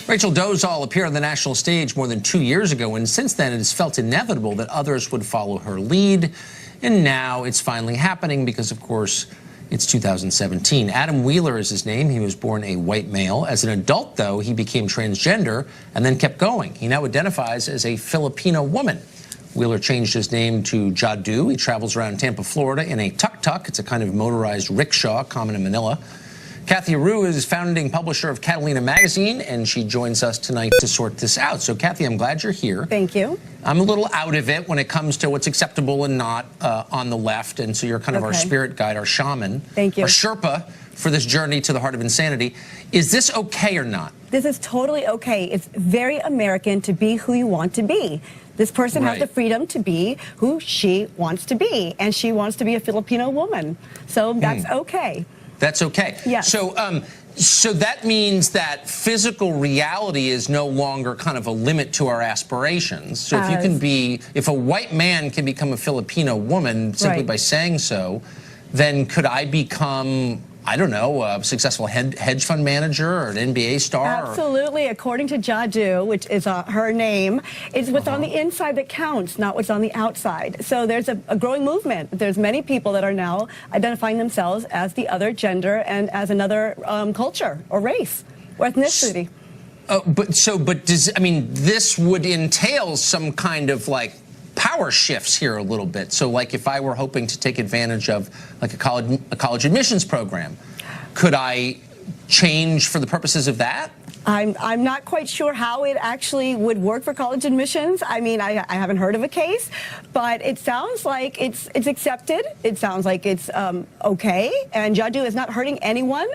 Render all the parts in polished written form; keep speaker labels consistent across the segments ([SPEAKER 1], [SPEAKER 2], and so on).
[SPEAKER 1] Rachel Dolezal appeared on the national stage more than 2 years ago, and since then it has felt inevitable that others would follow her lead. And now it's finally happening because, of course, it's 2017. Adam Wheeler is his name. He was born a white male. As an adult, though, he became transgender and then kept going. He now identifies as a Filipino woman. Wheeler changed his name to Jadu. He travels around Tampa, Florida in a tuk-tuk. It's a kind of motorized rickshaw common in Manila. Kathy Rue is founding publisher of Catalina Magazine, and she joins us tonight to sort this out. So, Kathy, I'm glad you're here.
[SPEAKER 2] Thank you.
[SPEAKER 1] I'm a little out of it when it comes to what's acceptable and not on the left, and so you're kind of our spirit guide, our shaman.
[SPEAKER 2] Thank you.
[SPEAKER 1] Our Sherpa for this journey to the heart of insanity. Is this okay or not?
[SPEAKER 2] This is totally okay. It's very American to be who you want to be. This person has the freedom to be who she wants to be, and she wants to be a Filipino woman. So that's okay.
[SPEAKER 1] That's okay.
[SPEAKER 2] Yes.
[SPEAKER 1] So that means that physical reality is no longer kind of a limit to our aspirations. So if you can be, if a white man can become a Filipino woman simply by saying so, then could I become, I don't know, a successful hedge fund manager or an NBA star?
[SPEAKER 2] Absolutely. According to Jadu, which is her name, it's what's on the inside that counts, not what's on the outside. So there's a growing movement. There's many people that are now identifying themselves as the other gender and as another culture or race or ethnicity.
[SPEAKER 1] But does, I mean, this would entail some kind of like power shifts here a little bit. So like if I were hoping to take advantage of like a college admissions program, could I change for the purposes of that?
[SPEAKER 2] I'm not quite sure how it actually would work for college admissions. I mean, I haven't heard of a case, but it sounds like it's accepted. It sounds like it's okay, and Jadu is not hurting anyone.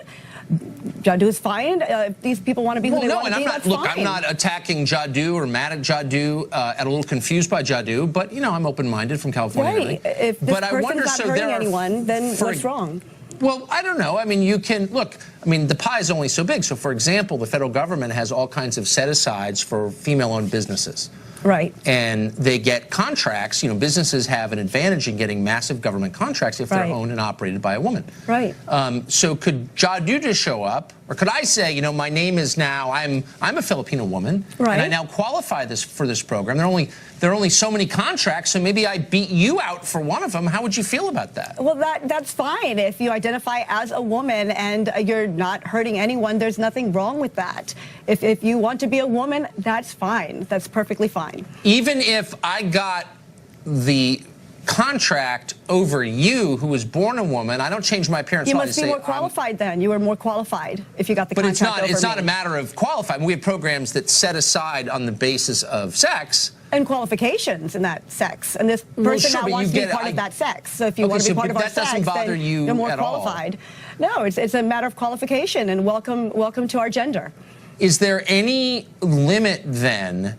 [SPEAKER 2] Jadu is fine. If these people want to be who they want to be, that's fine.
[SPEAKER 1] Look, I'm not attacking Jadu or mad at Jadu, and a little confused by Jadu, but, you know, I'm open-minded from California.
[SPEAKER 2] Right. If this person's not hurting anyone, then what's wrong?
[SPEAKER 1] Well, I don't know. I mean, you can, look, I mean, the pie is only so big. So, for example, the federal government has all kinds of set-asides for female-owned businesses.
[SPEAKER 2] Right.
[SPEAKER 1] And they get contracts. You know, businesses have an advantage in getting massive government contracts if they're owned and operated by a woman.
[SPEAKER 2] Right.
[SPEAKER 1] So could Jadu just show up, or could I say, you know, my name is now, I'm a Filipino woman, and I now qualify for this program. There are only so many contracts, so maybe I beat you out for one of them. How would you feel about that?
[SPEAKER 2] Well, that's fine. If you identify as a woman and you're not hurting anyone, there's nothing wrong with that. If you want to be a woman, that's fine. That's perfectly fine.
[SPEAKER 1] Even if I got the contract over you, who was born a woman, I don't change my appearance.
[SPEAKER 2] You must be more qualified then. You were more qualified if you got the contract over me.
[SPEAKER 1] But it's not a matter of qualified. We have programs that set aside on the basis of sex.
[SPEAKER 2] And qualifications in that sex. And this person now wants to be part of that sex. So if you want to be part of our sex,
[SPEAKER 1] that doesn't bother you
[SPEAKER 2] you're more
[SPEAKER 1] at
[SPEAKER 2] qualified. No, it's a matter of qualification, and welcome to our gender.
[SPEAKER 1] Is there any limit then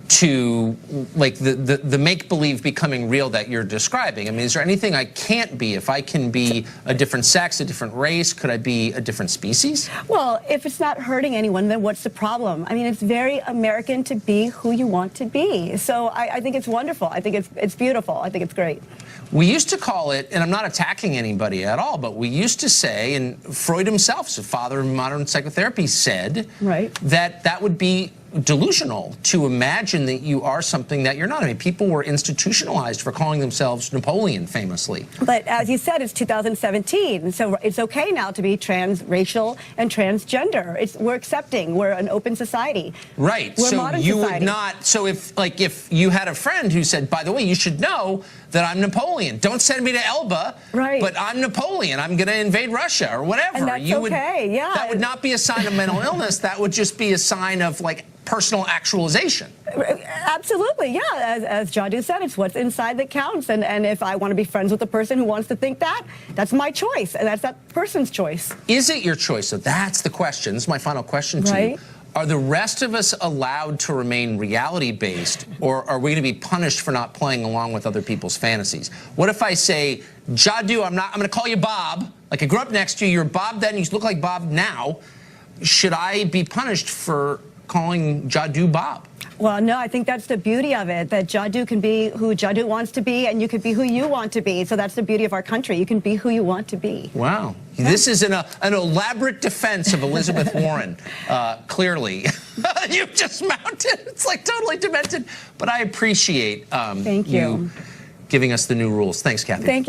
[SPEAKER 1] to like the make-believe becoming real that you're describing? I mean, is there anything I can't be? If I can be a different sex, a different race, could I be a different species?
[SPEAKER 2] Well, if it's not hurting anyone, then what's the problem? I mean, it's very American to be who you want to be. So I think it's wonderful. I think it's beautiful. I think it's great.
[SPEAKER 1] We used to call it, and I'm not attacking anybody at all, but we used to say, and Freud himself, the father of modern psychotherapy, said that would be delusional to imagine that you are something that you're not. I mean, people were institutionalized for calling themselves Napoleon, famously.
[SPEAKER 2] But as you said, it's 2017, so it's okay now to be transracial and transgender. We're accepting. We're an open society.
[SPEAKER 1] Right.
[SPEAKER 2] We're
[SPEAKER 1] so
[SPEAKER 2] modern
[SPEAKER 1] you
[SPEAKER 2] society.
[SPEAKER 1] Would not. So if you had a friend who said, by the way, you should know that I'm Napoleon. Don't send me to Elba.
[SPEAKER 2] Right.
[SPEAKER 1] But I'm Napoleon. I'm going to invade Russia or whatever.
[SPEAKER 2] And that's okay. Yeah.
[SPEAKER 1] That would not be a sign of mental illness. That would just be a sign of like personal actualization.
[SPEAKER 2] Absolutely, yeah. As Jadu said, it's what's inside that counts. And if I want to be friends with a person who wants to think that, that's my choice, and that's that person's choice.
[SPEAKER 1] Is it your choice? So that's the question. This is my final question to you. Are the rest of us allowed to remain reality-based, or are we going to be punished for not playing along with other people's fantasies? What if I say, Jadu, I'm going to call you Bob. Like I grew up next to you. You're Bob then. You look like Bob now. Should I be punished for calling Jadu Bob?
[SPEAKER 2] Well, no, I think that's the beauty of it, that Jadu can be who Jadu wants to be, and you can be who you want to be. So that's the beauty of our country. You can be who you want to be.
[SPEAKER 1] Wow. This is an elaborate defense of Elizabeth Warren, clearly. You've just mounted. It's like totally demented. But I appreciate
[SPEAKER 2] Thank you.
[SPEAKER 1] giving us the new rules. Thanks, Kathy.
[SPEAKER 2] Thank you.